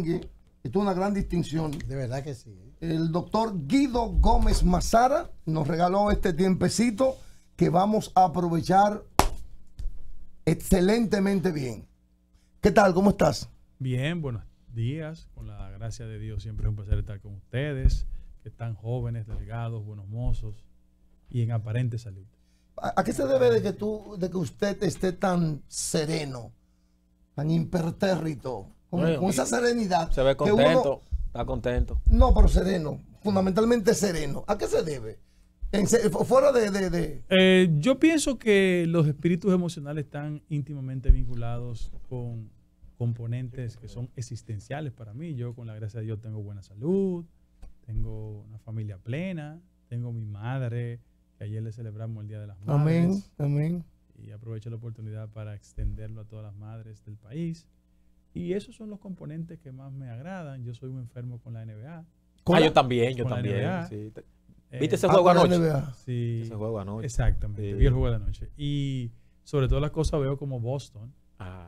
merengue. Esto es una gran distinción. De verdad que sí. El doctor Guido Gómez Mazara nos regaló este tiempecito que vamos a aprovechar excelentemente bien. ¿Qué tal? ¿Cómo estás? Bien, buenos días. Con la gracia de Dios siempre es un placer estar con ustedes, que están jóvenes, delgados, buenos mozos y en aparente salud. ¿A qué se debe de que usted esté tan sereno, tan impertérrito, con esa serenidad? Se ve contento, está contento. No, pero sereno, fundamentalmente sereno. ¿A qué se debe? Fuera yo pienso que los espíritus emocionales están íntimamente vinculados con componentes que son existenciales para mí. Yo, con la gracia de Dios, tengo buena salud, tengo una familia plena, tengo mi madre, que ayer le celebramos el Día de las Madres. Amén, amén. Y aprovecho la oportunidad para extenderlo a todas las madres del país. Y esos son los componentes que más me agradan. Yo soy un enfermo con la NBA. Yo también. Sí. ¿Viste ese juego anoche? Sí. Ese juego anoche. Exactamente, vi el juego de anoche. Y sobre todas las cosas veo como Boston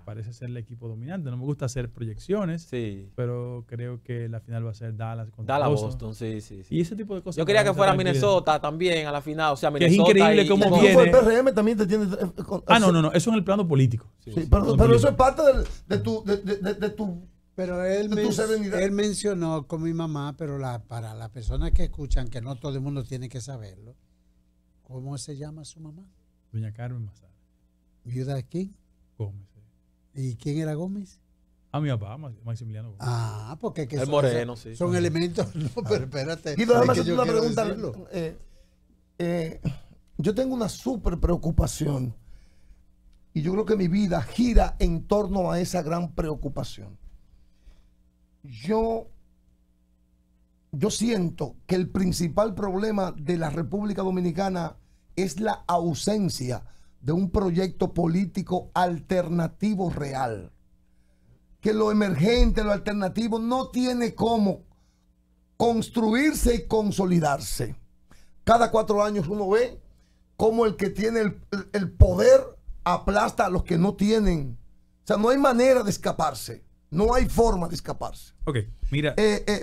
parece ser el equipo dominante. No me gusta hacer proyecciones, pero creo que la final va a ser Dallas contra Boston. Sí. Y ese tipo de cosas. Yo quería que fuera Minnesota también a la final. O sea, Minnesota. Que es increíble cómo viene. El PRM también te tiene... No. Eso en el plano político. Pero eso es parte de tu... Pero él mencionó con mi mamá, pero para las personas que escuchan, que no todo el mundo tiene que saberlo, ¿cómo se llama su mamá? Doña Carmen Mazara. ¿Viuda de quién? Gómez. ¿Y quién era Gómez? A mi papá, Maximiliano Gómez. Porque el moreno, sí. Son elementos. No, pero espérate. Guido, déjame hacerte una pregunta. Yo tengo una súper preocupación y yo creo que mi vida gira en torno a esa gran preocupación. Yo siento que el principal problema de la República Dominicana es la ausencia de un proyecto político alternativo real. Que lo emergente, lo alternativo no tiene cómo construirse y consolidarse. Cada 4 años uno ve cómo el que tiene el poder aplasta a los que no tienen. O sea, no hay manera de escaparse. No hay forma de escaparse. Ok, mira.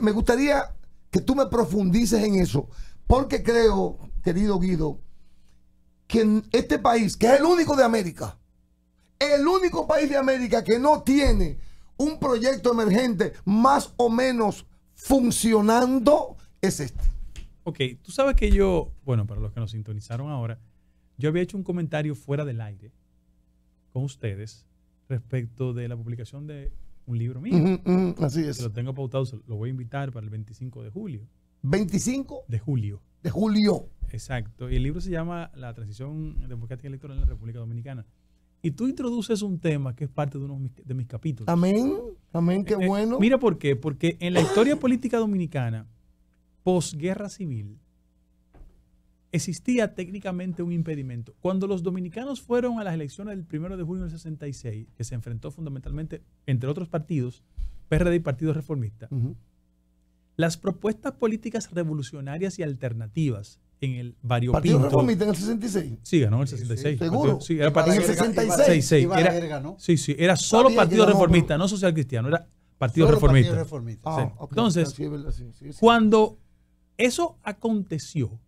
Me gustaría que tú me profundices en eso, porque creo, querido Guido, que en este país, que es el único de América, el único país de América que no tiene un proyecto emergente más o menos funcionando, es este. Ok, tú sabes que yo, bueno, para los que nos sintonizaron ahora, yo había hecho un comentario fuera del aire con ustedes respecto de la publicación de un libro mío. Así es. Que lo tengo pautado, lo voy a invitar para el 25 de julio. ¿25? De julio. De julio. Exacto. Y el libro se llama La transición democrática electoral en la República Dominicana. Y tú introduces un tema que es parte de uno de mis capítulos. Amén. Amén, qué bueno. Mira por qué. Porque en la historia política dominicana, posguerra civil, existía técnicamente un impedimento. Cuando los dominicanos fueron a las elecciones del 1 de junio del 66, que se enfrentó fundamentalmente, entre otros partidos, PRD y Partido Reformista, las propuestas políticas revolucionarias y alternativas en el variopinto... ¿Partido Reformista en el 66? Sí, ganó en el 66. ¿Seguro? Sí, era partido, en el 66. Era solo Partido Reformista, no Social Cristiano, era Partido Reformista. Okay. Entonces, cuando eso aconteció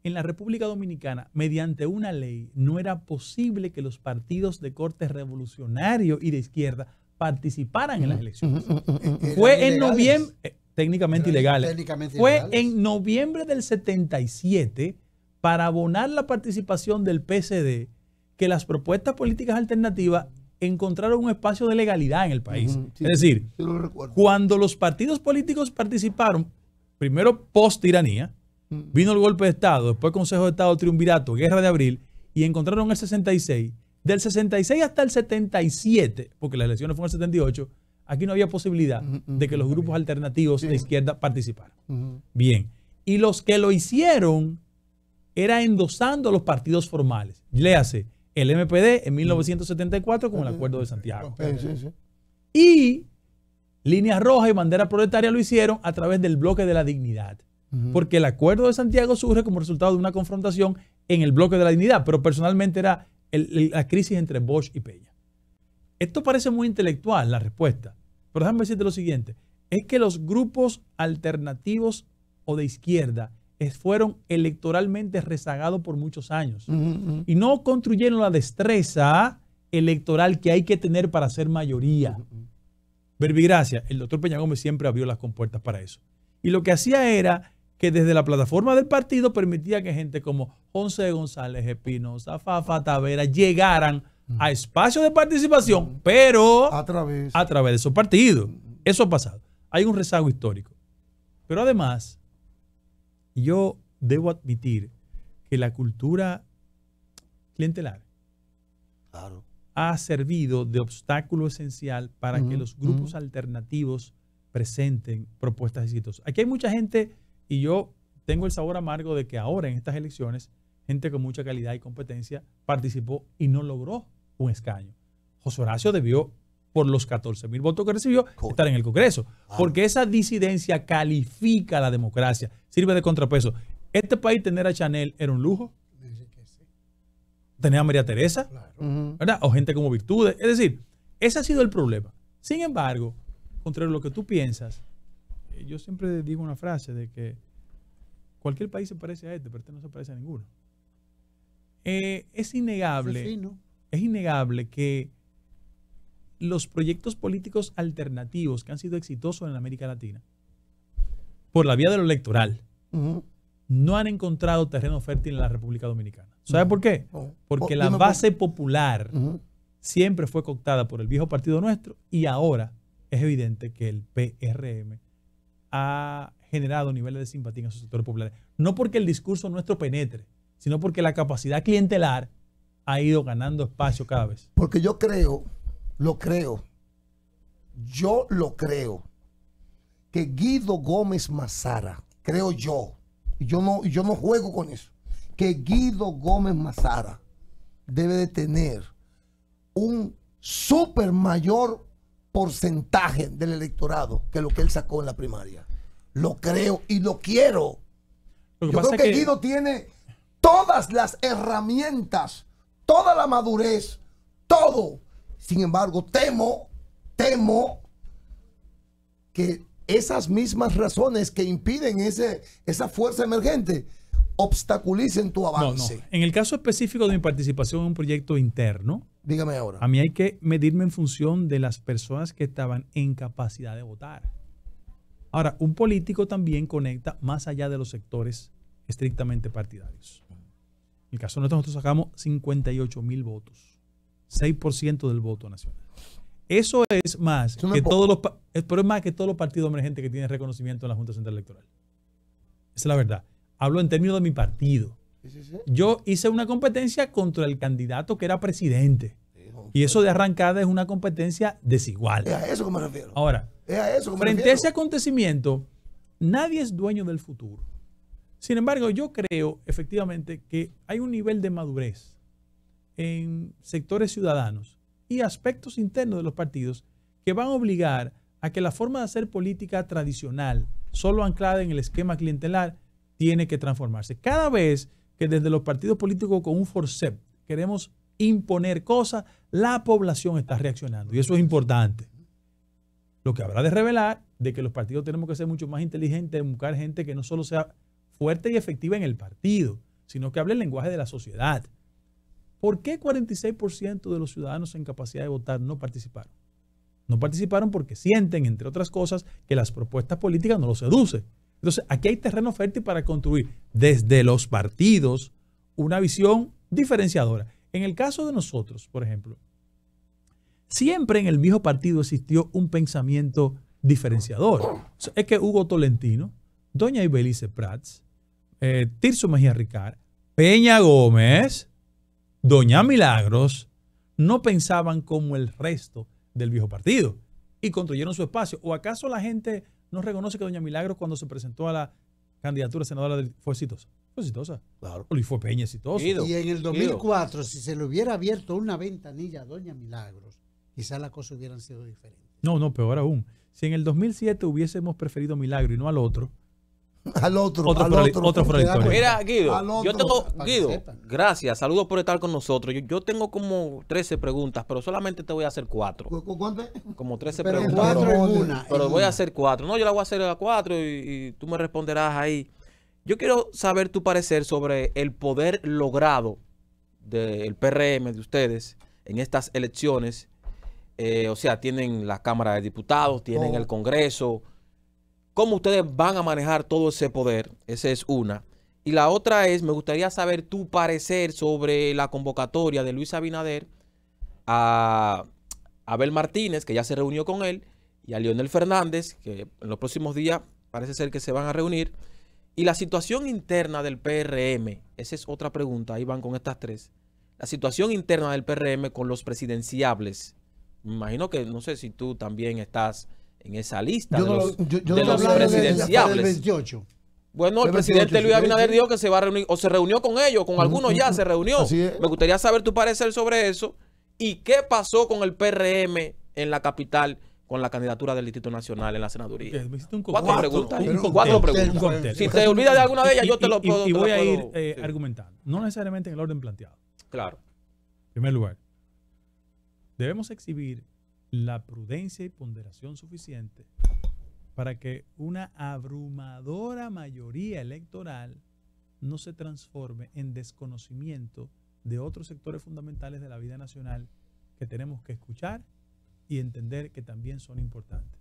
en la República Dominicana, mediante una ley, no era posible que los partidos de corte revolucionario y de izquierda participaran en las elecciones. Fue en noviembre, técnicamente ilegales. Fue en noviembre del 77, para abonar la participación del PCD, que las propuestas políticas alternativas encontraron un espacio de legalidad en el país. Es decir, cuando los partidos políticos participaron, primero post tiranía, vino el golpe de Estado, después Consejo de Estado, triunvirato, Guerra de Abril, y encontraron el 66. Del 66 hasta el 77, porque las elecciones fueron el 78, aquí no había posibilidad de que los grupos alternativos de izquierda participaran. Bien. Y los que lo hicieron era endosando a los partidos formales. Léase, el MPD en 1974 con el Acuerdo de Santiago. Y Línea Roja y Bandera Proletaria lo hicieron a través del Bloque de la Dignidad. Porque el Acuerdo de Santiago surge como resultado de una confrontación en el Bloque de la Dignidad, pero personalmente era la crisis entre Bosch y Peña. Esto parece muy intelectual, la respuesta, pero déjame decirte lo siguiente. es que los grupos alternativos o de izquierda fueron electoralmente rezagados por muchos años y no construyeron la destreza electoral que hay que tener para ser mayoría. Verbigracia, el doctor Peña Gómez siempre abrió las compuertas para eso. Y lo que hacía era que desde la plataforma del partido permitía que gente como José González Espinosa, Fafa Tavera llegaran a espacios de participación, pero a través de esos partidos. Eso ha pasado. Hay un rezago histórico. Pero además, yo debo admitir que la cultura clientelar ha servido de obstáculo esencial para que los grupos alternativos presenten propuestas exitosas. Aquí hay mucha gente, y yo tengo el sabor amargo de que ahora en estas elecciones, gente con mucha calidad y competencia participó y no logró un escaño. José Horacio debió, por los 14,000 votos que recibió, estar en el Congreso, porque esa disidencia califica la democracia, sirve de contrapeso. Este país, tener a Chanel era un lujo. Tener a María Teresa, ¿verdad? O gente como Virtudes. Es decir, ese ha sido el problema. Sin embargo, contrario a lo que tú piensas, yo siempre digo una frase de que cualquier país se parece a este, pero este no se parece a ninguno. Es innegable que los proyectos políticos alternativos que han sido exitosos en América Latina, por la vía de lo electoral, no han encontrado terreno fértil en la República Dominicana. ¿Sabe por qué? Porque la base popular siempre fue cooptada por el viejo partido nuestro y ahora es evidente que el PRM ha generado niveles de simpatía en esos sectores populares. No porque el discurso nuestro penetre, sino porque la capacidad clientelar ha ido ganando espacio cada vez. Porque yo creo, que Guido Gómez Mazara, creo yo, y yo no juego con eso, que Guido Gómez Mazara debe de tener un súper mayor porcentaje del electorado que lo que él sacó en la primaria. Lo creo y lo quiero. Yo creo que Guido tiene todas las herramientas, toda la madurez, todo. Sin embargo, temo que esas mismas razones que impiden esa fuerza emergente obstaculicen tu avance. No. En el caso específico de mi participación en un proyecto interno, dígame ahora. A mí hay que medirme en función de las personas que estaban en capacidad de votar. Ahora, un político también conecta más allá de los sectores estrictamente partidarios. En el caso nuestro, nosotros sacamos 58,000 votos, 6% del voto nacional. Eso es más que todos los partidos emergentes que tienen reconocimiento en la Junta Central Electoral. Esa es la verdad. Hablo en términos de mi partido. Yo hice una competencia contra el candidato que era presidente. Y eso de arrancada es una competencia desigual. Es a eso que me refiero. Ahora, frente a ese acontecimiento, nadie es dueño del futuro. Sin embargo, yo creo efectivamente que hay un nivel de madurez en sectores ciudadanos y aspectos internos de los partidos que van a obligar a que la forma de hacer política tradicional, solo anclada en el esquema clientelar, tiene que transformarse. Cada vez que desde los partidos políticos con un forceps queremos imponer cosas, la población está reaccionando. Y eso es importante. Lo que habrá de revelar de que los partidos tenemos que ser mucho más inteligentes, buscar gente que no solo sea fuerte y efectiva en el partido, sino que hable el lenguaje de la sociedad. ¿Por qué 46% de los ciudadanos en capacidad de votar no participaron? No participaron porque sienten, entre otras cosas, que las propuestas políticas no los seducen. Entonces, aquí hay terreno fértil para construir desde los partidos una visión diferenciadora. En el caso de nosotros, por ejemplo, siempre en el viejo partido existió un pensamiento diferenciador. Es que Hugo Tolentino, doña Ibelice Prats, Tirso Mejía Ricard, Peña Gómez, doña Milagros, no pensaban como el resto del viejo partido y construyeron su espacio. ¿O acaso la gente no reconoce que doña Milagros, cuando se presentó a la candidatura senadora, fue exitosa? Fue exitosa. Claro. Y fue Peña exitoso. Y en el 2004, si se le hubiera abierto una ventanilla a doña Milagros, quizás las cosas hubieran sido diferentes. No, peor aún. Si en el 2007 hubiésemos preferido a Milagro y no al otro, Al otro Frontitorio. Mira, Guido, gracias, saludos por estar con nosotros. Yo tengo como 13 preguntas, pero solamente te voy a hacer 4. ¿Cuántas? Como 13 pero preguntas. 4 en una. Pero voy a hacer 4. No, yo la voy a hacer a 4 y tú me responderás ahí. Yo quiero saber tu parecer sobre el poder logrado del PRM de ustedes en estas elecciones. O sea, tienen la Cámara de Diputados, tienen el Congreso. ¿Cómo ustedes van a manejar todo ese poder? Esa es una. Y la otra es, me gustaría saber tu parecer sobre la convocatoria de Luis Abinader a Abel Martínez, que ya se reunió con él, y a Leonel Fernández, que en los próximos días parece ser que se van a reunir. Y la situación interna del PRM, esa es otra pregunta, ahí van con estas 3. La situación interna del PRM con los presidenciables. Me imagino que, no sé si tú también estás en esa lista de los presidenciables. Del 28. Bueno, el presidente Luis Abinader dijo que se va a reunir, o se reunió con ellos, con algunos ya se reunió. Me gustaría saber tu parecer sobre eso. ¿Y qué pasó con el PRM en la capital con la candidatura del Distrito Nacional en la senaduría? 4 preguntas. 4 preguntas. Si te olvidas de alguna de ellas, yo te lo puedo. Y voy a ir argumentando. No necesariamente en el orden planteado. Claro. En primer lugar, debemos exhibir la prudencia y ponderación suficiente para que una abrumadora mayoría electoral no se transforme en desconocimiento de otros sectores fundamentales de la vida nacional que tenemos que escuchar y entender que también son importantes.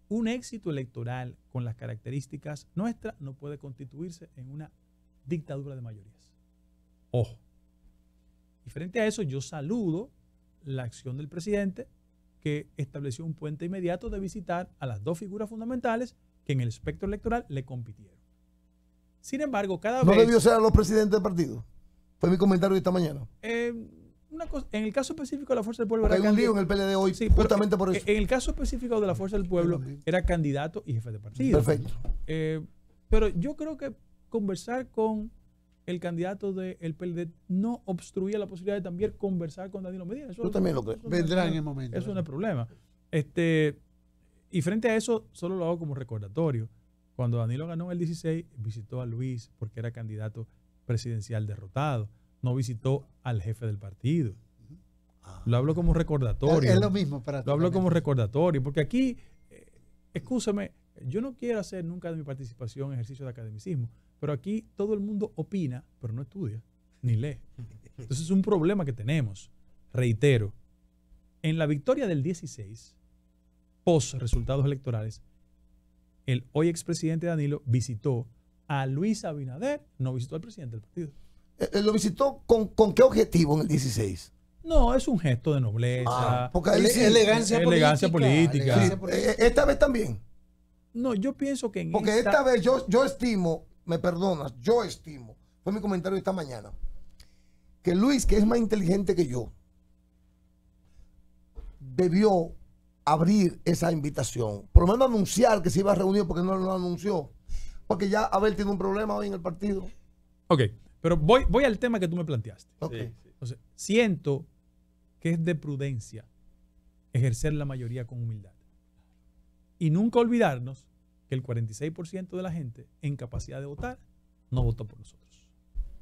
Un éxito electoral con las características nuestras no puede constituirse en una dictadura de mayorías. Ojo. Y frente a eso yo saludo la acción del presidente, que estableció un puente inmediato de visitar a las 2 figuras fundamentales que en el espectro electoral le compitieron. Sin embargo, cada vez... ¿No debió ser a los presidentes del partido? Fue mi comentario de esta mañana. Una cosa, en el caso específico de la Fuerza del Pueblo... Porque hay un lío en el PLD hoy, sí, justamente por eso. En el caso específico de la Fuerza del Pueblo, era candidato y jefe de partido. Perfecto. Pero yo creo que conversar con el candidato del PLD no obstruía la posibilidad de también conversar con Danilo Medina. Yo también lo creo. Vendrá en el momento. Eso no es problema. Y frente a eso, solo lo hago como recordatorio. Cuando Danilo ganó en el 16, visitó a Luis porque era candidato presidencial derrotado. No visitó al jefe del partido. Lo hablo como recordatorio. Es lo mismo para Lo hablo como recordatorio. Porque aquí, excúsame, yo no quiero hacer nunca de mi participación ejercicio de academicismo. Pero aquí todo el mundo opina, pero no estudia, ni lee. Entonces es un problema que tenemos. Reitero, en la victoria del 16, post resultados electorales, el hoy expresidente Danilo visitó a Luis Abinader, no visitó al presidente del partido. ¿Lo visitó con qué objetivo en el 16? No, es un gesto de nobleza. Porque ahí sí, elegancia política. Sí, esta vez también. No, yo pienso que porque esta vez yo estimo, me perdonas, yo estimo, fue mi comentario esta mañana, que Luis, que es más inteligente que yo, debió abrir esa invitación, por lo menos anunciar que se iba a reunir, porque no lo anunció, porque ya Abel tiene un problema hoy en el partido. Ok, pero voy al tema que tú me planteaste. Okay. Sí. Entonces, siento que es de prudencia ejercer la mayoría con humildad. Y nunca olvidarnos que el 46% de la gente en capacidad de votar no votó por nosotros.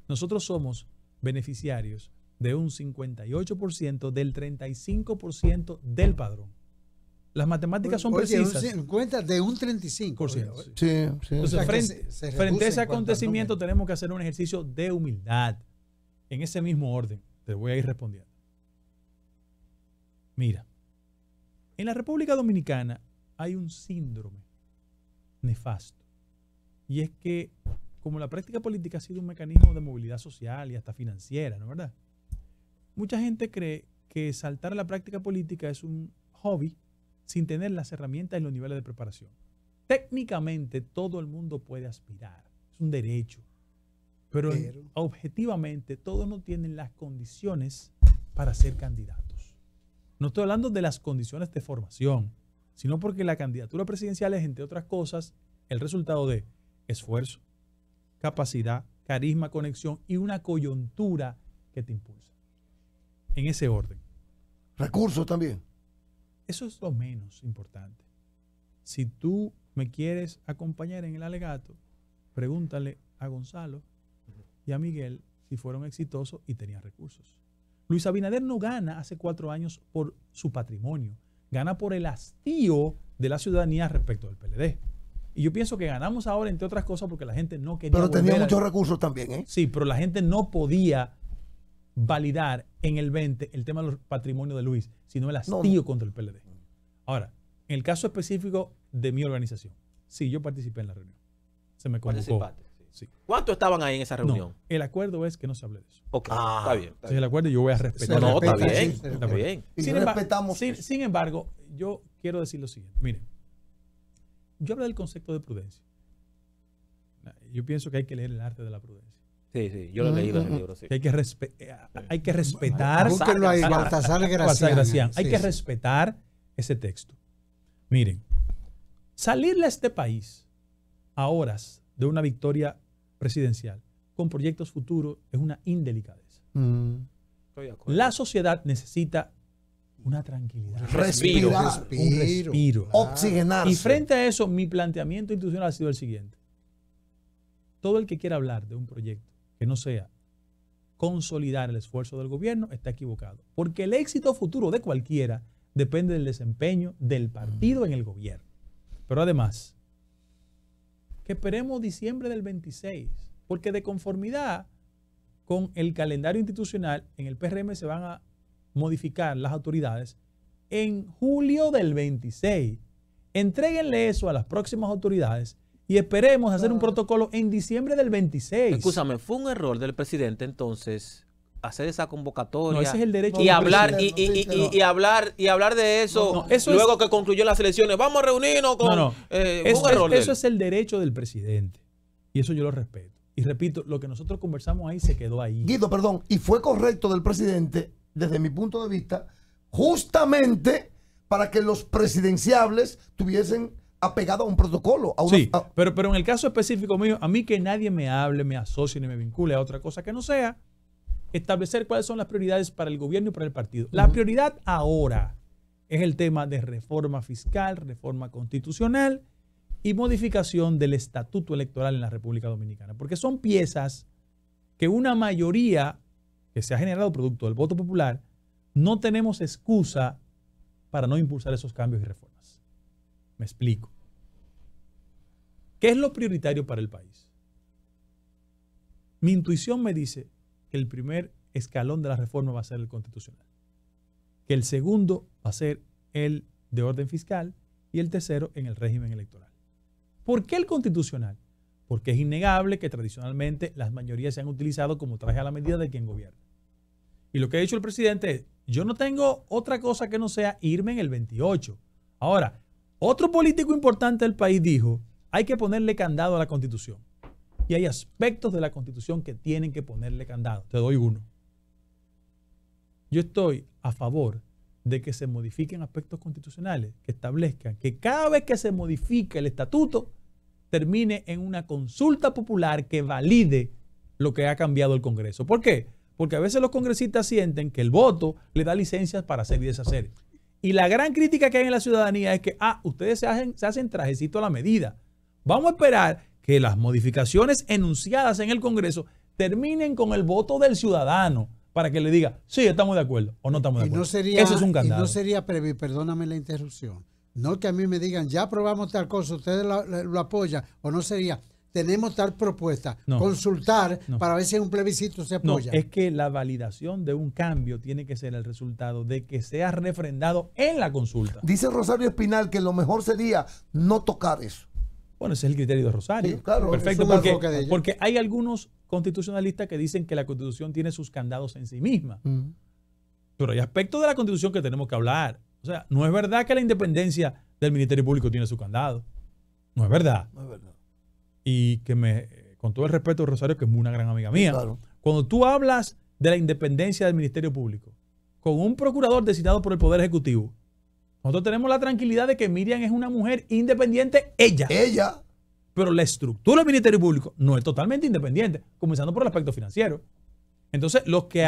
Nosotros somos beneficiarios de un 58% del 35% del padrón. Las matemáticas son precisas. Cuenta de un 35%. Sí. Entonces, frente a ese acontecimiento tenemos que hacer un ejercicio de humildad. En ese mismo orden, te voy a ir respondiendo. Mira, en la República Dominicana hay un síndrome nefasto. Y es que, como la práctica política ha sido un mecanismo de movilidad social y hasta financiera, ¿no es verdad? Mucha gente cree que saltar a la práctica política es un hobby sin tener las herramientas y los niveles de preparación. Técnicamente todo el mundo puede aspirar, es un derecho, pero objetivamente todos no tienen las condiciones para ser candidatos. No estoy hablando de las condiciones de formación, sino porque la candidatura presidencial es, entre otras cosas, el resultado de esfuerzo, capacidad, carisma, conexión y una coyuntura que te impulsa. En ese orden. Recursos también. Eso es lo menos importante. Si tú me quieres acompañar en el alegato, pregúntale a Gonzalo y a Miguel si fueron exitosos y tenían recursos. Luis Abinader no gana hace 4 años por su patrimonio, gana por el hastío de la ciudadanía respecto del PLD. Y yo pienso que ganamos ahora, entre otras cosas, porque la gente no quería. Pero tenía muchos recursos también, ¿eh? Sí, pero la gente no podía validar en el 20 el tema del patrimonio de Luis, sino el hastío contra el PLD. Ahora, en el caso específico de mi organización, sí, yo participé en la reunión. Se me convocó. Sí. ¿Cuántos estaban ahí en esa reunión? No, el acuerdo es que no se hable de eso. Ok, está bien. Entonces, el acuerdo yo voy a respetar. No, está bien. Sí, Está bien. Sin embargo, yo quiero decir lo siguiente. Miren, yo hablo del concepto de prudencia. Yo pienso que hay que leer el arte de la prudencia. Sí, yo lo he leído en el libro. Sí. Que hay que respetar. Búsquenlo ahí, Baltasar Gracián. Hay que respetar ese texto. Miren, salirle a este país a horas de una victoria presidencial con proyectos futuros es una indelicadeza. La sociedad necesita una tranquilidad. Respirar. Un respiro. Oxigenarse. Y frente a eso, mi planteamiento institucional ha sido el siguiente. Todo el que quiera hablar de un proyecto que no sea consolidar el esfuerzo del gobierno está equivocado. Porque el éxito futuro de cualquiera depende del desempeño del partido en el gobierno. Pero además, que esperemos diciembre del 26, porque de conformidad con el calendario institucional, en el PRM se van a modificar las autoridades en julio del 26. Entréguenle eso a las próximas autoridades y esperemos hacer un protocolo en diciembre del 26. Escúchame, fue un error del presidente entonces hacer esa convocatoria. No, ese es el derecho y del hablar presidente. y hablar de eso, luego que concluyó las elecciones. Vamos a reunirnos con eso es el derecho del presidente. Y eso yo lo respeto. Y repito, lo que nosotros conversamos ahí se quedó ahí. Guido, perdón, y fue correcto del presidente, desde mi punto de vista, justamente para que los presidenciables tuviesen apegado a un protocolo. Pero en el caso específico mío, a mí que nadie me hable, me asocie ni me vincule a otra cosa que no sea establecer cuáles son las prioridades para el gobierno y para el partido. La prioridad ahora es el tema de reforma fiscal, reforma constitucional y modificación del estatuto electoral en la República Dominicana. Porque son piezas que una mayoría que se ha generado producto del voto popular, no tenemos excusa para no impulsar esos cambios y reformas. Me explico. ¿Qué es lo prioritario para el país? Mi intuición me dice que el primer escalón de la reforma va a ser el constitucional, que el segundo va a ser el de orden fiscal y el tercero en el régimen electoral. ¿Por qué el constitucional? Porque es innegable que tradicionalmente las mayorías se han utilizado como traje a la medida de quien gobierna. Y lo que ha dicho el presidente es, yo no tengo otra cosa que no sea irme en el 28. Ahora, otro político importante del país dijo, hay que ponerle candado a la Constitución. Y hay aspectos de la Constitución que tienen que ponerle candado. Te doy uno. Yo estoy a favor de que se modifiquen aspectos constitucionales que establezcan que cada vez que se modifique el estatuto termine en una consulta popular que valide lo que ha cambiado el Congreso. ¿Por qué? Porque a veces los congresistas sienten que el voto le da licencias para hacer y deshacer. Y la gran crítica que hay en la ciudadanía es que, ustedes se hacen trajecito a la medida. Vamos a esperar que las modificaciones enunciadas en el Congreso terminen con el voto del ciudadano para que le diga, sí, estamos de acuerdo o no estamos de acuerdo. Eso es un candado. Y no sería previo, perdóname la interrupción, no que a mí me digan, ya aprobamos tal cosa, ustedes lo apoyan, o no sería, tenemos tal propuesta, consultar para ver si en un plebiscito se apoya. No, es que la validación de un cambio tiene que ser el resultado de que sea refrendado en la consulta. Dice Rosario Espinal que lo mejor sería no tocar eso. Bueno, ese es el criterio de Rosario. Sí, claro, perfecto, porque hay algunos constitucionalistas que dicen que la Constitución tiene sus candados en sí misma. Pero hay aspectos de la Constitución que tenemos que hablar. O sea, no es verdad que la independencia del Ministerio Público tiene su candado. No es verdad. No es verdad. Y que con todo el respeto de Rosario, que es una gran amiga mía, claro. Cuando tú hablas de la independencia del Ministerio Público con un procurador designado por el Poder Ejecutivo, nosotros tenemos la tranquilidad de que Miriam es una mujer independiente, ella. Pero la estructura del Ministerio Público no es totalmente independiente, comenzando por el aspecto financiero. Entonces, los que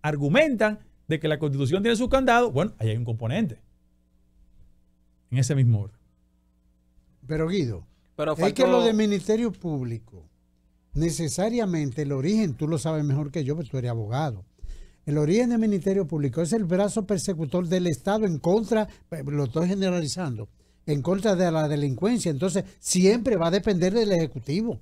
argumentan de que la Constitución tiene su candado, bueno, ahí hay un componente. En ese mismo orden. Pero Guido, Pero es que lo del Ministerio Público, necesariamente el origen, tú lo sabes mejor que yo, porque tú eres abogado. El origen del Ministerio Público es el brazo persecutor del Estado en contra, lo estoy generalizando, en contra de la delincuencia. Entonces, siempre va a depender del Ejecutivo.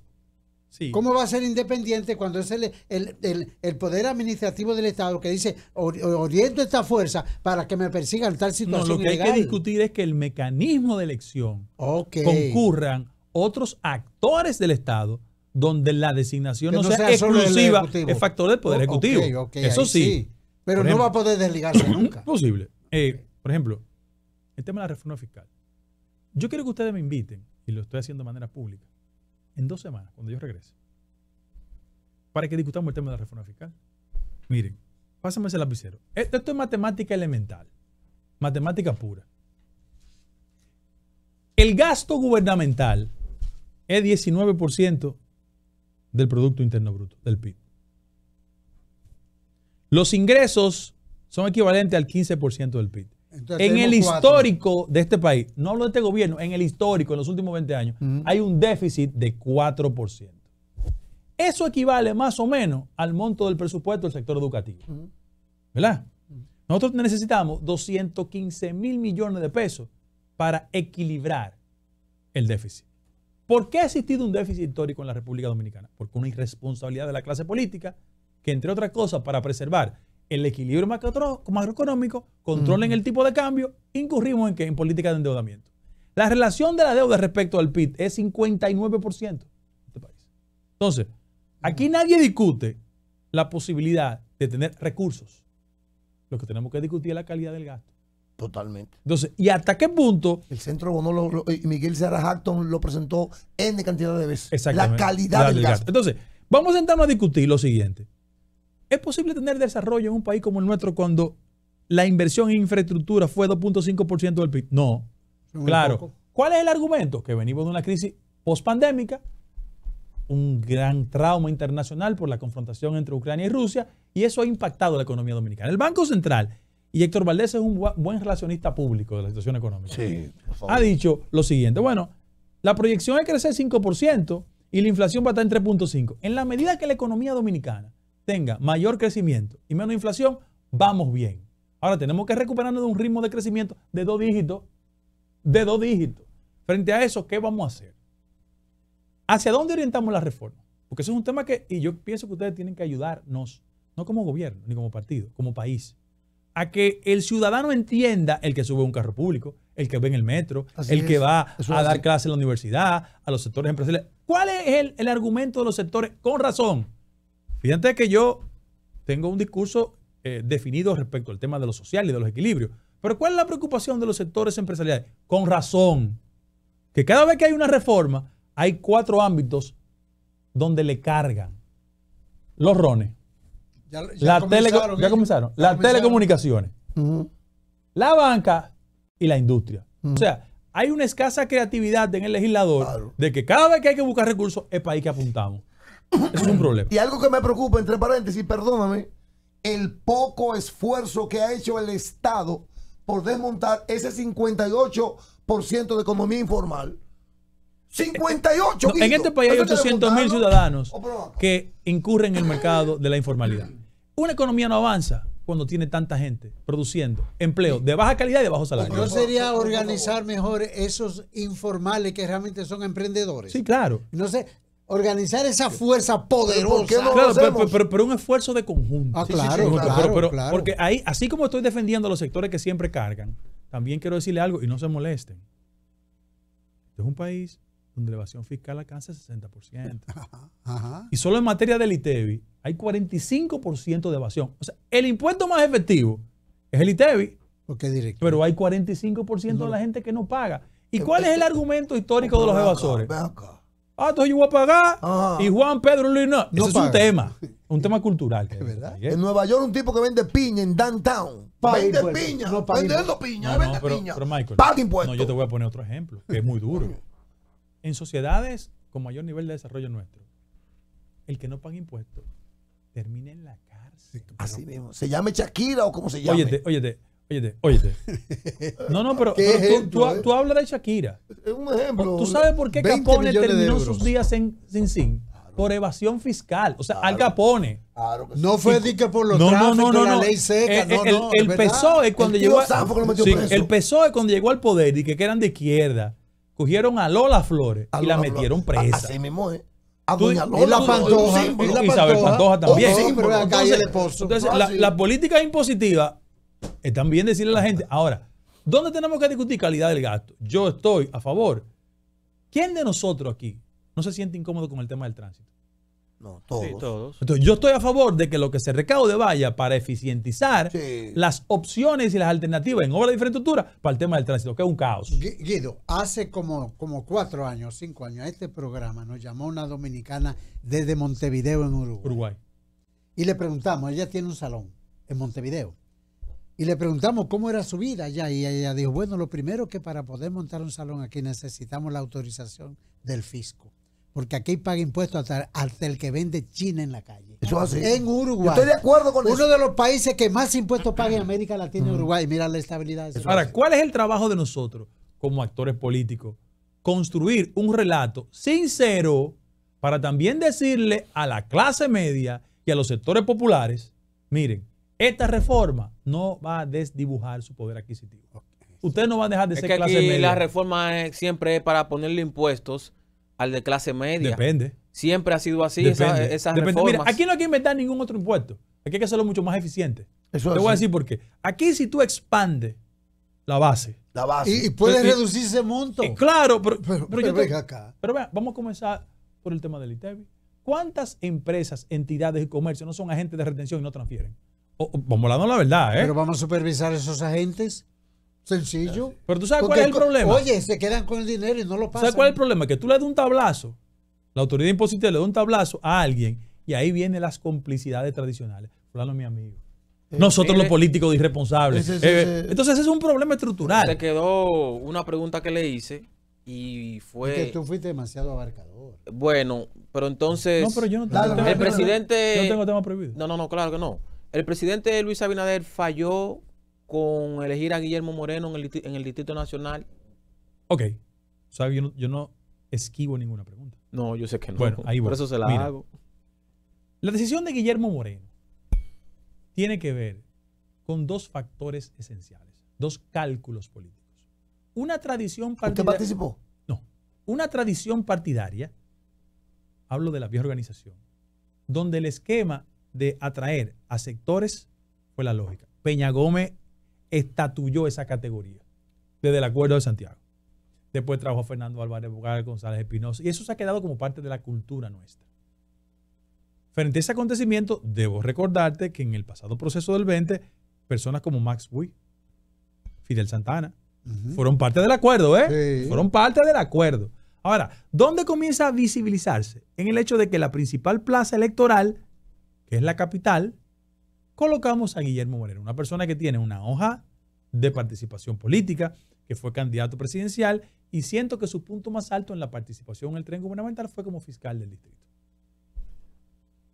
Sí. ¿Cómo va a ser independiente cuando es el poder administrativo del Estado que dice, oriento esta fuerza para que me persigan tal situación? No, lo que ilegal. Hay que discutir es que el mecanismo de elección concurran otros actores del Estado donde la designación no sea exclusiva, es factor del Poder Ejecutivo. Eso sí. Pero no va a poder desligarse nunca. Posible. Por ejemplo, el tema de la reforma fiscal. Yo quiero que ustedes me inviten, y lo estoy haciendo de manera pública, en 2 semanas, cuando yo regrese, para que discutamos el tema de la reforma fiscal. Miren, pásenme ese lapicero. Esto es matemática elemental, matemática pura. El gasto gubernamental es 19% del Producto Interno Bruto, del PIB. Los ingresos son equivalentes al 15% del PIB. Entonces, en el histórico de este país, no hablo de este gobierno, en el histórico, en los últimos 20 años, hay un déficit de 4%. Eso equivale más o menos al monto del presupuesto del sector educativo. ¿Verdad? Nosotros necesitamos 215 mil millones de pesos para equilibrar el déficit. ¿Por qué ha existido un déficit histórico en la República Dominicana? Porque una irresponsabilidad de la clase política que, entre otras cosas, para preservar el equilibrio macroeconómico, controlen el tipo de cambio, incurrimos en, en política de endeudamiento. La relación de la deuda respecto al PIB es 59% en este país. Entonces, aquí nadie discute la posibilidad de tener recursos. Lo que tenemos que discutir es la calidad del gasto. Totalmente. Entonces, ¿y hasta qué punto? El Centro Bono, Miguel Seara Acton lo presentó N cantidad de veces. Exactamente. La calidad del gasto. Entonces, vamos a sentarnos a discutir lo siguiente. ¿Es posible tener desarrollo en un país como el nuestro cuando la inversión en infraestructura fue 2.5% del PIB? No. Claro. Poco. ¿Cuál es el argumento? Que venimos de una crisis post-pandémica, un gran trauma internacional por la confrontación entre Ucrania y Rusia, y eso ha impactado la economía dominicana. El Banco Central, y Héctor Valdés es un buen relacionista público de la situación económica, sí, ha dicho lo siguiente: bueno, la proyección es crecer 5% y la inflación va a estar en 3.5%. En la medida que la economía dominicana tenga mayor crecimiento y menos inflación, vamos bien. Ahora tenemos que recuperarnos de un ritmo de crecimiento de 2 dígitos. De 2 dígitos. Frente a eso, ¿qué vamos a hacer? ¿Hacia dónde orientamos la reforma? Porque eso es un tema que, y yo pienso que ustedes tienen que ayudarnos, no como gobierno, ni como partido, como país, a que el ciudadano entienda, el que sube un carro público, el que ve en el metro, el que va a dar clases en la universidad, a los sectores empresariales. ¿Cuál es el argumento de los sectores? Con razón. Fíjate que yo tengo un discurso definido respecto al tema de lo social y de los equilibrios. Pero ¿cuál es la preocupación de los sectores empresariales? Con razón. Que cada vez que hay una reforma, hay 4 ámbitos donde le cargan los rones. Ya comenzaron. Las telecomunicaciones, la banca y la industria. O sea, hay una escasa creatividad en el legislador de que cada vez que hay que buscar recursos es para ahí que apuntamos. Eso es un problema. Y algo que me preocupa, entre paréntesis, perdóname, el poco esfuerzo que ha hecho el Estado por desmontar ese 58% de economía informal. 58. No, en este país hay 800.000 ciudadanos que incurren en el mercado de la informalidad. Una economía no avanza cuando tiene tanta gente produciendo empleo de baja calidad y de bajo salario. ¿No sería organizar mejor esos informales que realmente son emprendedores? Sí, claro. No sé, organizar esa fuerza poderosa. Pero un esfuerzo de conjunto. Ah, claro, claro. Porque ahí, así como estoy defendiendo a los sectores que siempre cargan, también quiero decirle algo y no se molesten. Este es un país donde la evasión fiscal alcanza el 60%. Ajá. Y solo en materia del ITEVI hay 45% de evasión. O sea, el impuesto más efectivo es el ITEVI, pero hay 45% de la gente que no paga. ¿Y cuál es el argumento histórico de los evasores? Entonces yo voy a pagar y Juan Pedro Luis no. Ese es un tema cultural. Es verdad. En Nueva York un tipo que vende piña en downtown. Vende piña. Vendiendo piña. Pero Michael, paga impuestos. No, yo te voy a poner otro ejemplo, que es muy duro. En sociedades con mayor nivel de desarrollo nuestro, el que no paga impuestos termina en la cárcel. Así mismo. Se llame Shakira o como se llame. Óyete, Óyete. No, pero ¿Qué ejemplo, tú hablas de Shakira. Es un ejemplo. ¿Tú sabes por qué 20 Capone millones de terminó euros. sus días sin? Por evasión fiscal. O sea, Al Capone. Claro que sí. No fue de que por los tráficos, la ley seca. El PSOE cuando El tío llegó Sanfo que lo metió preso. el PSOE cuando llegó al poder y que eran de izquierda, cogieron a Lola Flores A y la Lola metieron Flores. presa. Así mismo es. A Tú- doña y Lola. la un Pantoja, símbolo. y la Isabel Pantoja también. Un símbolo. Pero acá hay el Entonces, esposo. Entonces, fácil. la política impositiva está bien decirle a la gente. Ahora, ¿dónde tenemos que discutir calidad del gasto? Yo estoy a favor. ¿Quién de nosotros aquí no se siente incómodo con el tema del tránsito? No, todos. Sí, todos. Entonces, yo estoy a favor de que lo que se recaude vaya para eficientizar Sí. las opciones y las alternativas en obras de infraestructura para el tema del tránsito, que es un caos. Guido, hace como 4 años, 5 años, a este programa nos llamó una dominicana desde Montevideo, en Uruguay. Y le preguntamos, ella tiene un salón en Montevideo. Y le preguntamos cómo era su vida allá. Y ella dijo, bueno, lo primero que para poder montar un salón aquí necesitamos la autorización del fisco. Porque aquí paga impuestos hasta el que vende China en la calle. Eso es así. En Uruguay. Yo estoy de acuerdo con Uno eso. de los países que más impuestos paga en América Latina, Uruguay. Mira la estabilidad de ese Ahora, país. ¿cuál es el trabajo de nosotros como actores políticos? Construir un relato sincero para también decirle a la clase media y a los sectores populares, miren, esta reforma no va a desdibujar su poder adquisitivo. Ustedes no van a dejar de Es ser que clase aquí media. la reforma siempre es para ponerle impuestos al de clase media. Depende. Siempre ha sido así Depende. esas Depende. reformas. Mira, aquí no hay que inventar ningún otro impuesto. Aquí hay que hacerlo mucho más eficiente. Eso Te es voy a así. decir por qué. Aquí si tú expandes la base. La base. Y puede Y- reducir ese monto. Claro, pero Pero yo te- venga acá. pero vean, vamos a comenzar por el tema del ITEVI. ¿Cuántas empresas, entidades y comercios no son agentes de retención y no transfieren? Vamos hablando la verdad, ¿eh? Pero vamos a supervisar a esos agentes. Sencillo. Pero tú sabes Porque cuál es el problema. Oye, se quedan con el dinero y no lo pasan. ¿Sabes cuál es el problema? Que tú le das un tablazo, la autoridad impositiva le da un tablazo a alguien y ahí vienen las complicidades tradicionales. Fulano es mi amigo. Nosotros los políticos irresponsables. Sí. Entonces ese es un problema estructural. Se quedó una pregunta que le hice y Es fue... que tú fuiste demasiado abarcador. Bueno, pero entonces... No, pero yo no Dale, tengo dale, el dale. presidente... yo no tengo tema prohibido. No, claro que no. El presidente Luis Abinader falló con elegir a Guillermo Moreno en el Distrito Nacional. Ok. ¿Sabes? Yo no esquivo ninguna pregunta. No, yo sé que no. Bueno, ahí voy. Por eso se la Mira. hago. La decisión de Guillermo Moreno tiene que ver con dos factores esenciales, dos cálculos políticos. Una tradición ¿Usted partidaria. participó? No, una tradición partidaria, hablo de la vieja organización, donde el esquema de atraer a sectores fue la lógica. Peña Gómez estatuyó esa categoría desde el Acuerdo de Santiago. Después trajo a Fernando Álvarez Bogar, González Espinosa, y eso se ha quedado como parte de la cultura nuestra. Frente a ese acontecimiento, debo recordarte que en el pasado proceso del 20, personas como Max Buy, Fidel Santana, fueron parte del acuerdo, ¿eh? Sí. Fueron parte del acuerdo. Ahora, ¿dónde comienza a visibilizarse? En el hecho de que la principal plaza electoral, que es la capital, colocamos a Guillermo Moreno, una persona que tiene una hoja de participación política, que fue candidato presidencial, y siento que su punto más alto en la participación en el tren gubernamental fue como fiscal del distrito.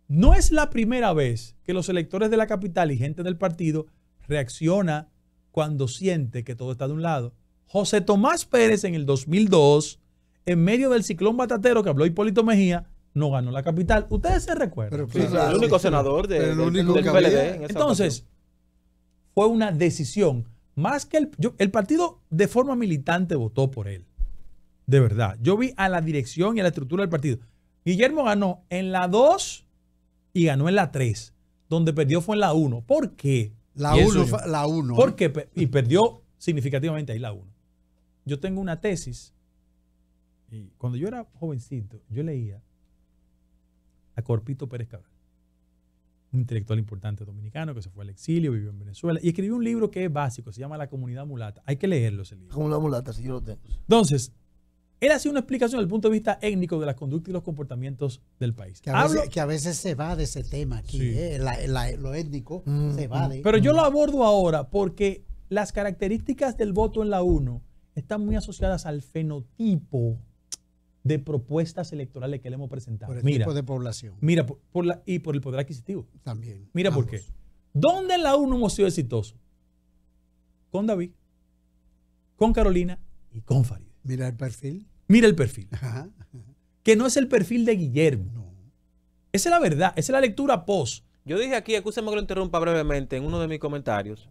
No es la primera vez que los electores de la capital y gente del partido reacciona cuando siente que todo está de un lado. José Tomás Pérez en el 2002, en medio del ciclón batatero que habló Hipólito Mejía, no ganó la capital. Ustedes se recuerdan. Pero, Sí, claro. El único senador Pero el del único que PLD. había. en esa Entonces, fue una decisión. Más que el partido de forma militante votó por él. De verdad. Yo vi a la dirección y a la estructura del partido. Guillermo ganó en la 2 y ganó en la 3. Donde perdió fue en la 1. ¿Por qué? La Pienso 1. yo. La 1. ¿Por qué? Y perdió significativamente ahí la 1. Yo tengo una tesis. Y cuando yo era jovencito, yo leía a Corpito Pérez Cabral, un intelectual importante dominicano que se fue al exilio, vivió en Venezuela, y escribió un libro que es básico, se llama La Comunidad Mulata. Hay que leerlo ese libro. Como una mulata, si yo lo tengo. Entonces, él hacía una explicación desde el punto de vista étnico de las conductas y los comportamientos del país. Que a veces se va de ese tema aquí. Sí. Lo étnico se va de. Pero yo lo abordo ahora porque las características del voto en la 1 están muy asociadas al fenotipo de propuestas electorales que le hemos presentado. Por el Mira, tipo de población. mira y por el poder adquisitivo. También. Mira por qué. ¿Dónde en la 1 hemos sido exitosos? con David, con Carolina y con Farideh. Mira el perfil. Mira el perfil. Ajá. Que no es el perfil de Guillermo. No. Esa es la verdad, esa es la lectura post. Yo dije aquí, escúcheme que lo interrumpa brevemente en uno de mis comentarios,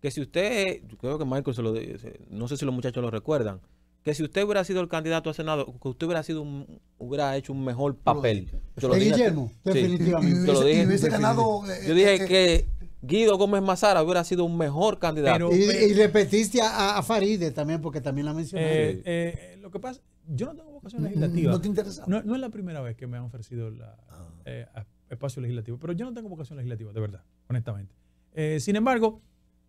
que si usted, yo creo que Michael se lo dice, no sé si los muchachos lo recuerdan, que si usted hubiera sido el candidato a Senado, que usted hubiera hecho un mejor papel. Yo lo ¿De dije Guillermo? aquí. Sí. Definitivamente. Yo lo dije. Y hubiese ganado. Yo dije que Guido Gómez Mazara hubiera sido un mejor candidato. Pero- Y repetiste a Farideh también, porque también la mencionaste. Lo que pasa, yo no tengo vocación legislativa. ¿No te interesa? No es la primera vez que me han ofrecido espacio legislativo, pero yo no tengo vocación legislativa, de verdad, honestamente. Sin embargo,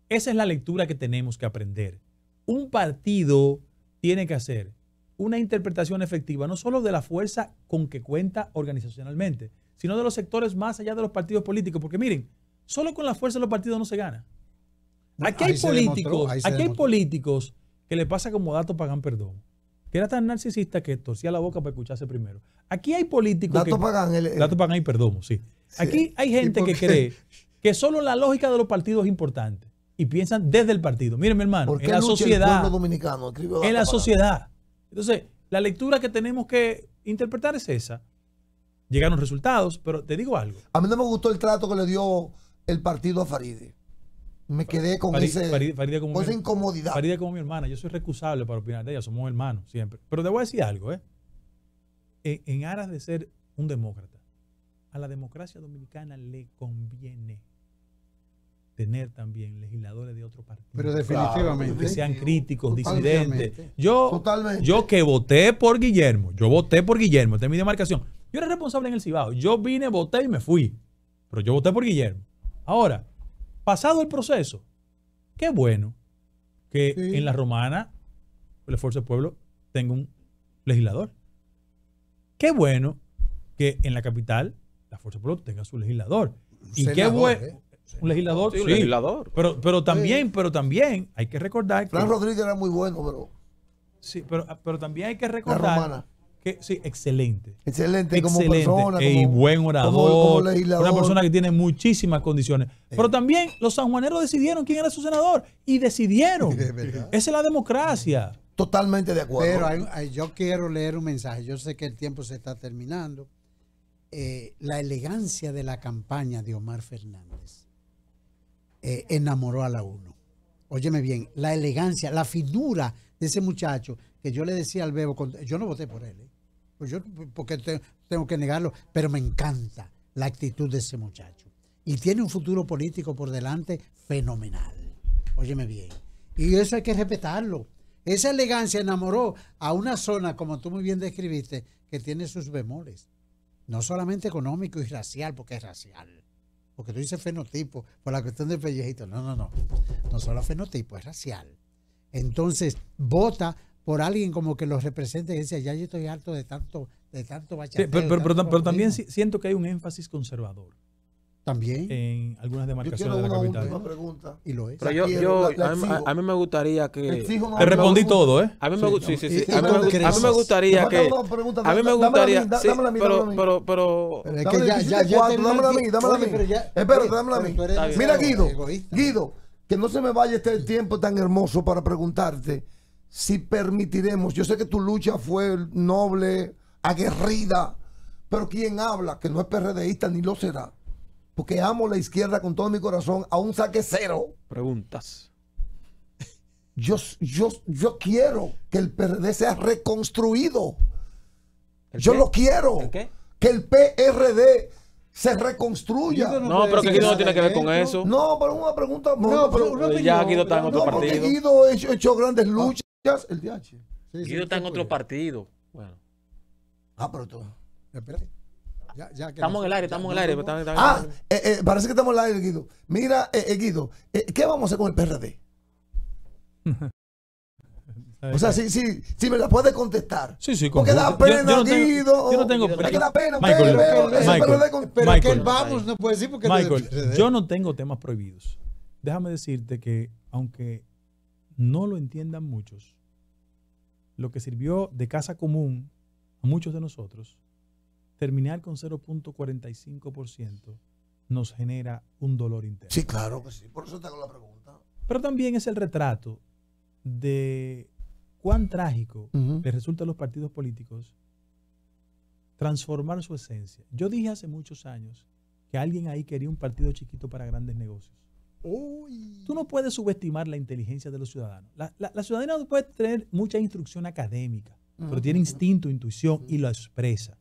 esa es la lectura que tenemos que aprender. Un partido tiene que hacer una interpretación efectiva, no solo de la fuerza con que cuenta organizacionalmente, sino de los sectores más allá de los partidos políticos. Porque miren, solo con la fuerza de los partidos no se gana. Aquí hay políticos que le pasa como Dato Pagán Perdón, que era tan narcisista que torcía la boca para escucharse primero. Aquí hay políticos Dato Pagán, Dato Pagán y Perdomo, sí. Aquí hay gente que cree que solo la lógica de los partidos es importante y piensan desde el partido. Miren, mi hermano, ¿Por qué en la lucha el sociedad, pueblo dominicano? Escribe Dato en la Pagán. sociedad. Entonces, la lectura que tenemos que interpretar es esa. Llegaron resultados, pero te digo algo. A mí no me gustó el trato que le dio el partido a Farideh. Me quedé con Farideh con esa incomodidad. Farideh como mi hermana. Yo soy recusable para opinar de ella. Somos hermanos siempre. Pero te voy a decir algo, en aras de ser un demócrata, a la democracia dominicana le conviene tener también legisladores de otro partido. Pero definitivamente. Que sean críticos, Totalmente. disidentes. Yo que voté por Guillermo, esta es mi demarcación. Yo era responsable en el Cibao. Yo vine, voté y me fui. Pero yo voté por Guillermo. Ahora, pasado el proceso, qué bueno que en la Romana el Esfuerzo del Pueblo tenga un legislador. Qué bueno que en la capital la Fuerza del Pueblo tenga su legislador. Y qué bueno. Un legislador, Sí, sí. un legislador. Pero también hay que recordar que. Fran Rodríguez era muy bueno, pero. Sí, pero también hay que La recordar Romana. que sí, excelente. Excelente, como Excelente. persona. Y como, buen orador. como legislador. Una persona que tiene muchísimas condiciones. Pero también los sanjuaneros decidieron quién era su senador. Y decidieron. Es verdad. Esa es la democracia. Totalmente de acuerdo. Pero yo quiero leer un mensaje. Yo sé que el tiempo se está terminando. La elegancia de la campaña de Omar Fernández enamoró a la UNO. Óyeme bien, la elegancia, la figura de ese muchacho, que yo le decía al Bebo, yo no voté por él, pues porque tengo que negarlo, pero me encanta la actitud de ese muchacho. Y tiene un futuro político por delante fenomenal. Óyeme bien. Y eso hay que respetarlo. Esa elegancia enamoró a una zona, como tú muy bien describiste, que tiene sus bemoles. No solamente económico y racial, porque es racial. Porque tú dices fenotipo por la cuestión del pellejito. No. No solo fenotipo, es racial. Entonces, vota por alguien como que lo represente y dice, ya yo estoy harto de tanto bachateo. Sí, pero también siento que hay un énfasis conservador También. en algunas Yo demarcaciones quiero de la una capital. última pregunta. Y lo es. Pero La a mí me gustaría que... Exijo una Te respondí pregunta. todo, ¿eh? A mí me gusta, sí. Y A mí me gustaría que... A mí me gustaría... Sí, pero... Pero es que ya dámela a mí, dámela a mí. Oye, pero ya- Espérate, dámela a mí. pero tú eres Está bien. Mira, demasiado Guido, egoísta. Guido, que no se me vaya este tiempo tan hermoso para preguntarte si permitiremos. Yo sé que tu lucha fue noble, aguerrida, pero quien habla, que no es PRDista ni lo será, porque amo la izquierda con todo mi corazón, a un saque cero. Preguntas. Yo quiero que el PRD sea reconstruido. ¿El Yo qué? lo quiero. ¿El qué? Que el PRD se reconstruya. Guido No, pero que Guido no tiene que ver con eso. No, pero una pregunta. No, pero pero- una Ya opinión, Guido está en otro no, porque partido. Guido ha hecho grandes luchas. El DH. Sí, Guido está en otro partido. Bueno. Pero tú. Espérate. Ya que Estamos en el aire, estamos en el aire. Parece que estamos en el aire, Guido. Mira, Guido, ¿qué vamos a hacer con el PRD? O sea, si me la puedes contestar. Sí, Porque da conjunto. pena, Yo no tengo- Guido. yo no tengo- Es que da pena. Michael, Pero Michael, que él vamos no puede decir porque Michael, no es yo no tengo temas prohibidos. Déjame decirte que, aunque no lo entiendan muchos, lo que sirvió de casa común a muchos de nosotros, terminar con 0.45% nos genera un dolor interno. Sí, claro que sí. Por eso te hago la pregunta. Pero también es el retrato de cuán trágico le resulta a los partidos políticos transformar su esencia. Yo dije hace muchos años que alguien ahí quería un partido chiquito para grandes negocios. Tú no puedes subestimar la inteligencia de los ciudadanos. La ciudadanía no puede tener mucha instrucción académica, pero tiene instinto, intuición y lo expresa.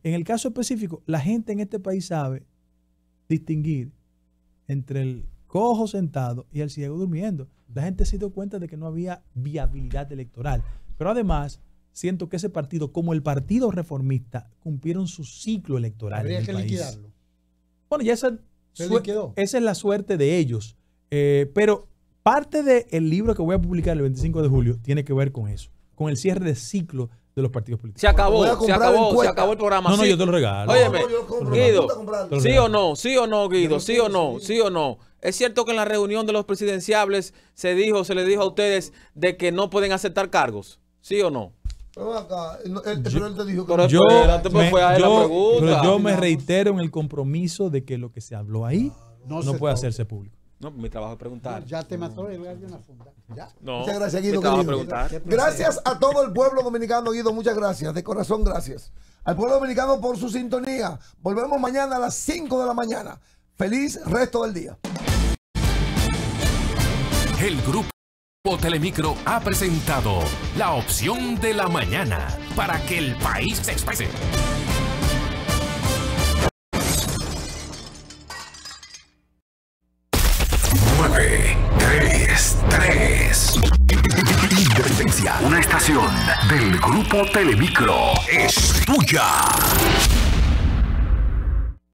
En el caso específico, la gente en este país sabe distinguir entre el cojo sentado y el ciego durmiendo. La gente se dio cuenta de que no había viabilidad electoral. Pero además, siento que ese partido, como el Partido Reformista, cumplieron su ciclo electoral. Habría que liquidarlo. Bueno, ya esa es la suerte de ellos. Pero parte del libro que voy a publicar el 25 de julio tiene que ver con eso, con el cierre de ciclo de los partidos políticos. Se acabó el programa. No, yo te lo regalo. Óyeme, Guido, ¿sí o no, Guido? ¿Sí o no? ¿Es cierto que en la reunión de los presidenciables se le dijo a ustedes de que no pueden aceptar cargos? ¿Sí o no? Pero acá, él te dijo que yo me reitero en el compromiso de que lo que se habló ahí no puede hacerse público. No, mi trabajo es preguntar. Ya te mató el gallo en la funda. Ya. No, muchas gracias, Guido. Gracias a todo el pueblo dominicano, Guido. Muchas gracias. De corazón, gracias. Al pueblo dominicano por su sintonía. Volvemos mañana a las 5 de la mañana. Feliz resto del día. El Grupo Telemicro ha presentado La Opción de la Mañana para que el país se exprese. Independencia, una estación del Grupo Telemicro es tuya.